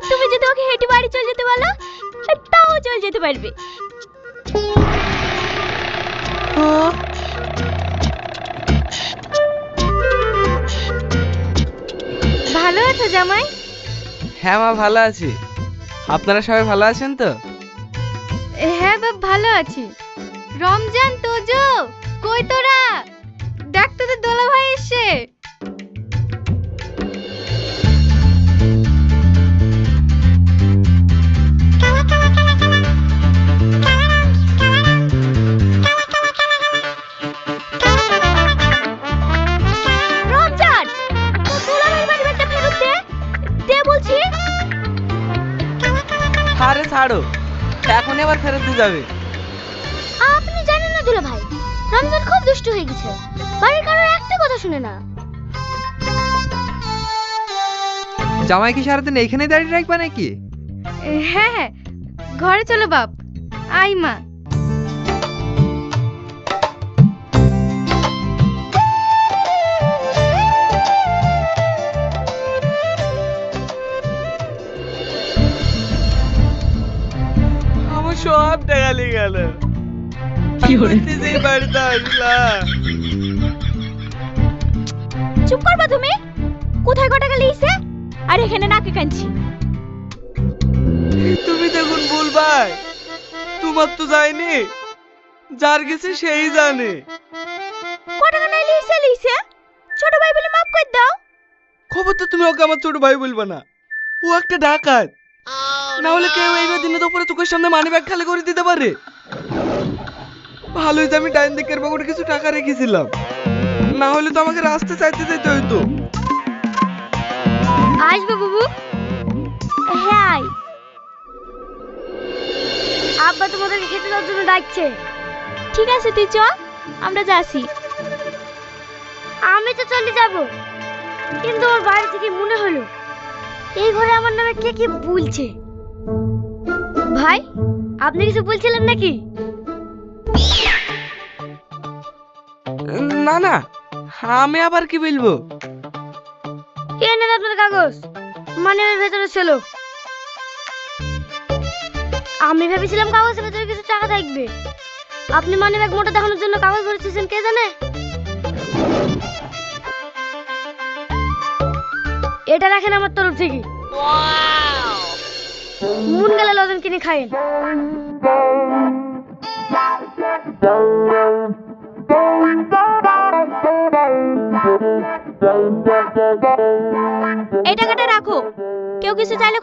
তুমি যদি ওকে হেঁটে বাড়ি চলে যেতে বলো তাও চলে যেতে পারবে। ভালো আছো জামাই? হ্যাঁ মা, ভালো আছি। আপনারা সবাই ভালো আছেন তো? হ্যাঁ বাপ, ভালো আছি। রমজান, তোজো, কই তোরা? দেখ তোদের দোলা ভাই এসে। রমজান, তোর দোলা ভাইয়ের বাড়ি ব্যাগটা ফেরত দে। দে বলছি। আরে ছাড়ো, এখন এবার ফেরত দিয়ে যাবে। আপনি জানেন না দুলা ভাই, রমজান খুব দুষ্টু হয়ে গেছে। বাড়ির কারোর একটা কথা শুনে না। জামাই কি সারাদিন এইখানেই দাঁড়িয়ে রাখবা নাকি? হ্যাঁ হ্যাঁ, ঘরে চলো বাপ। আই মা। আমার সব টাকা লেগে গেল। বাড়িতে আসলাম। চুপ করবা তুমি। কোথায় কটা গেলে ইসে? আর এখানে নাকে কানছি। তুমি যখন বলবাই, তোমার তো যায়নি, যার গেছে সেই জানে। কটা গানা লিসে লিসে ছোট ভাই বলে মাফ করে দাও। খবর তো তুমি ওকে আমার ছোট ভাই বলবা না। ও একটা ডাকাত। না হলে কেউ এইবার দিনে দুপুরে চোখের সামনে মানি ব্যাগ খালি করে দিতে পারে? ভালোই যে আমি ডাইন দিকের পকেটে কিছু টাকা রেখেছিলাম, না হলে তো আমাকে রাস্তা চাইতে যেতে হইতো। আসবে বাবু। হ্যাঁ, আব্বা তোমাদেরকে খেতে দেওয়ার জন্য ডাকছে। ঠিক আছে তুই চ, আমরা যাচ্ছি। আমি তো চলে যাব, কিন্তু ওর বাড়ি থেকে মনে হলো এই ঘরে আমার নামে কে কি বলছে। ভাই, আপনি কিছু বলছিলেন নাকি? না না, আমি আবার কি বলবো? কে নেন আপনার কাগজ? মানিব্যাগের ভেতরে ছিল। আমি ভেবেছিলাম কাগজের ভেতরে কিছু টাকা থাকবে। আপনি মানিব্যাগ মোটা দেখানোর জন্য কাগজ ভরেছেন কে জানে। এটা রাখেন আমার তরফ থেকে। মন গেলে লজেন কিনে খায়েন। এই টাকাটা রাখো, কেউ কিছু চাইলে